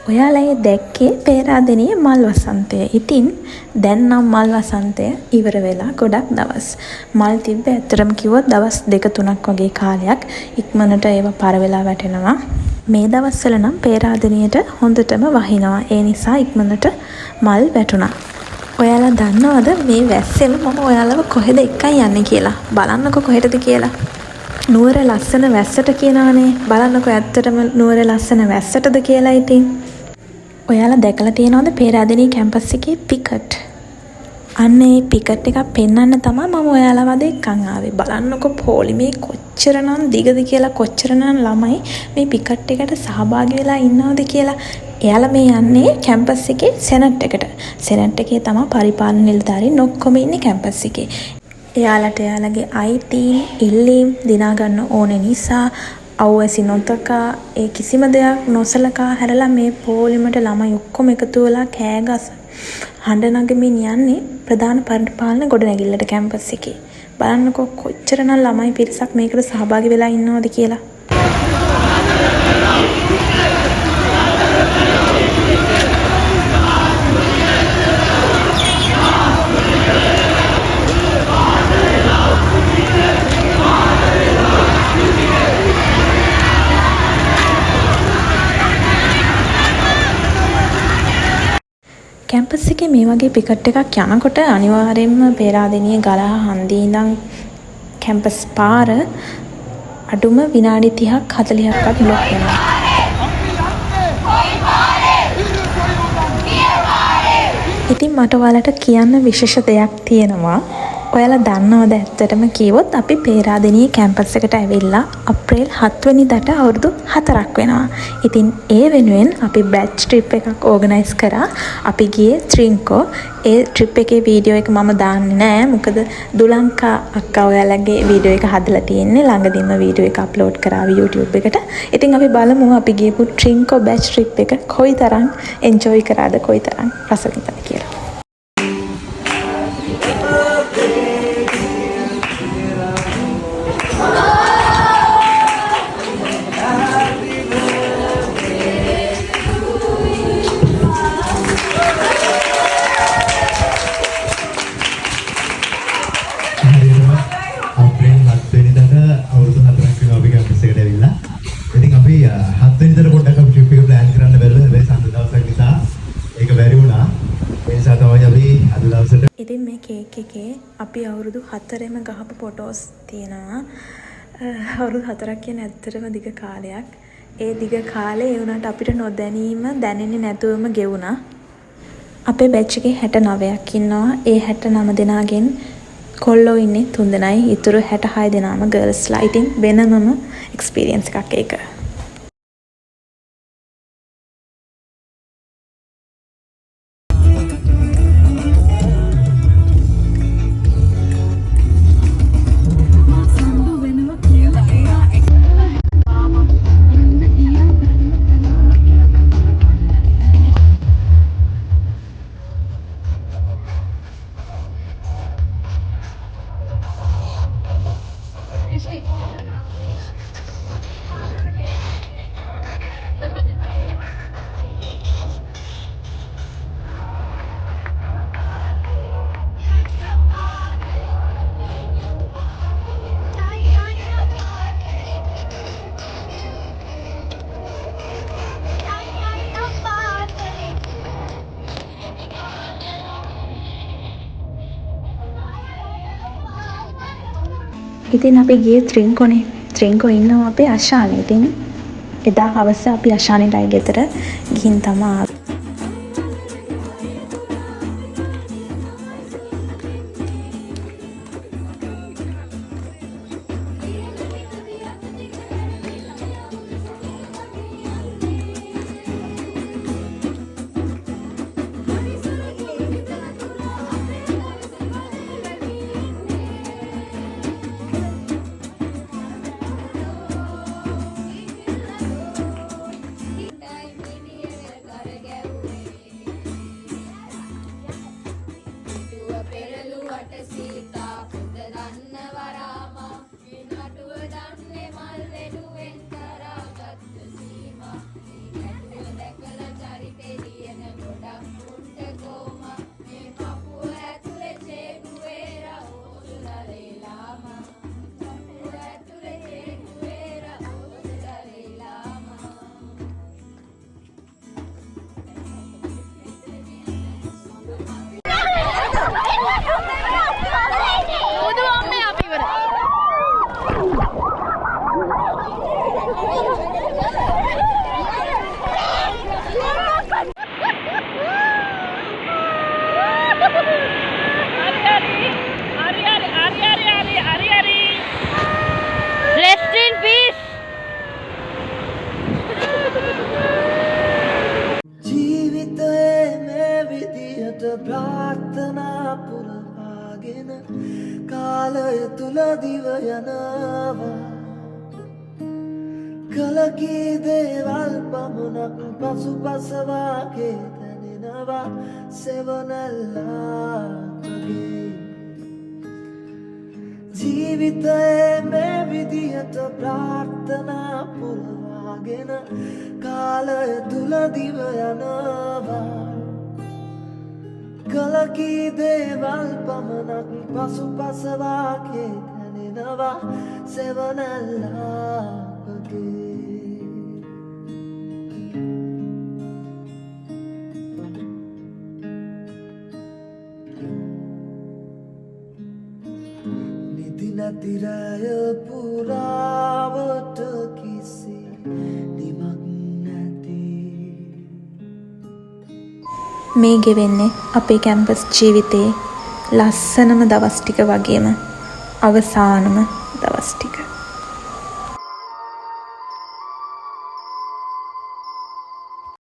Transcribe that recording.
ඔයාලා දැක්කේ පේරාදෙණියේ මල් වසන්තය. ඉතින් දැන් නම් මල් වසන්තය ඉවර වෙලා ගොඩක් දවස්. මල් තිබ්බේ ඇත්තටම කිව්වොත් දවස් 2-3ක් වගේ කාලයක්. ඉක්මනට ඒවා පර වෙලා වැටෙනවා. මේ දවස්වල නම් පේරාදෙණියට හොඳටම වහිනවා. ඒ නිසා ඉක්මනට මල් වැටුණා. ඔයාලා දන්නවද මේ වැස්සෙම මම ඔයාලව කොහෙද එක්කන් යන්නේ කියලා? බලන්නකෝ කොහෙටද කියලා. නුවර ලස්සන වැස්සට කියනවනේ. බලන්නකෝ ඇත්තටම නුවර ලස්සන වැස්සටද කියලා ඉතින්. ඔයාලා දැකලා තියෙනවද පේරාදෙණිය කැම්පස් එකේ පිකට්? අන්න ඒ පිකට් එකක් පෙන්වන්න තමයි මම ඔයාලව අද එක්කන් ආවේ. බලන්නකෝ පොලිමේ කොච්චරනම් දිගද කියලා, කොච්චරනම් ළමයි මේ පිකට් එකට සහභාගී වෙලා ඉන්නවද කියලා. එයාලා මේ යන්නේ කැම්පස් එකේ සෙනට් එකට. සෙනට් එකේ තමයි පරිපාලන නිලධාරීන් ඔක්කොම ඉන්නේ කැම්පස් එකේ. එයාලට එයාලගේ අයිතීන් ඉල්ලීම් දිනා ගන්න ඕනේ නිසා අවැසි නොතකා ඒ කිසිම දෙයක් නොසලකා හැරලා මේ පොලිමට ළමයි ඔක්කොම එකතු වෙලා කෑගස හඬ නගමින් යන්නේ ප්‍රධාන පරිපාලන ගොඩනැගිල්ලට කැම්පස් එකේ. බලන්නකෝ කොච්චරනම් ළමයි පිරිසක් මේකට සහභාගී වෙලා ඉන්නවද කියලා. කැම්පස් එකේ මේ වගේ පිකට් එකක් යනකොට අනිවාර්යයෙන්ම පේරාදෙණිය ගලහ හන්දියේ ඉඳන් කැම්පස් පාර අඩුම විනාඩි 30ක් 40ක්වත් බ්ලොක් වෙනවා. ඉතින් මට ඔයාලට කියන්න විශේෂ දෙයක් තියෙනවා. ඔයාලා දන්නවද ඇත්තටම කිව්වොත් අපි පේරාදෙණියේ කැම්පස් එකට ඇවිල්ලා අප්‍රේල් 7 වෙනිදාට අවුරුදු 4ක් වෙනවා. ඉතින් ඒ වෙනුවෙන් අපි බැච් ට්‍රිප් එකක් ඕගනයිස් කරා. අපි ගියේ ත්‍රින්කෝ. ඒ ට්‍රිප් එකේ වීඩියෝ එක මම දාන්නේ නැහැ. මොකද දුලංකා අක්කා ඔයාලගේ වීඩියෝ එක හදලා තියෙන්නේ. ළඟදීම වීඩියෝ එක අප්ලෝඩ් කරා YouTube එකට. ඉතින් අපි බලමු අපි ගියපු ත්‍රින්කෝ බැච් ට්‍රිප් එක කොයිතරම් එන්ජොයි කරාද, කොයිතරම් රස විඳලාද කියලා. ඉතින් මේ කේක් එකේ අපි අවුරුදු 4ෙම ගහපු ෆොටෝස් තියෙනවා. අවුරුදු 4ක් කියන්නේ ඇත්තටම දිග කාලයක්. ඒ දිග කාලේ ඒ වුණාට අපිට නොදැනීම දැනෙන්නේ නැතුවම ගෙවුණා. අපේ බැච් එකේ 69ක් ඉන්නවා. ඒ 69 දෙනාගෙන් කොල්ලෝ ඉන්නේ 3 දෙනයි. ඊටු 66 දෙනාම ගර්ල්ස්ලා. ඉතින් වෙනමම එක්ස්පීරියන්ස් එකක් ඒක. ඉතින් අපි ගියේ ත්‍රින්කෝනේ. ත්‍රින්කෝ ඉන්නවා අපේ අශානි. ඉතින් එදා හවස අපි අශානිටයි ගෙදර ගිහින් තමයි තුල දිව යනවා කලකී දේවල් පමණක් පසුපසවාගේ දැනෙනවා සෙවනැල්ලාගේ ජීවිතයේ මේ විදිහට ප්‍රාර්ථනා පුරවාගෙන කාලය තුල දිව යනවා කලකී දේවල් පමණක් පසුපසවාගේ දැනෙනවා සෙවනැල්ලාගේ නිතිරය පුරාවට කිසි නිමක් නැති මේ ගෙවෙන්නේ අපේ කැම්පස් ජීවිතයේ ලස්සනම දවස් ටික වගේම අවසානම දවස් ටික.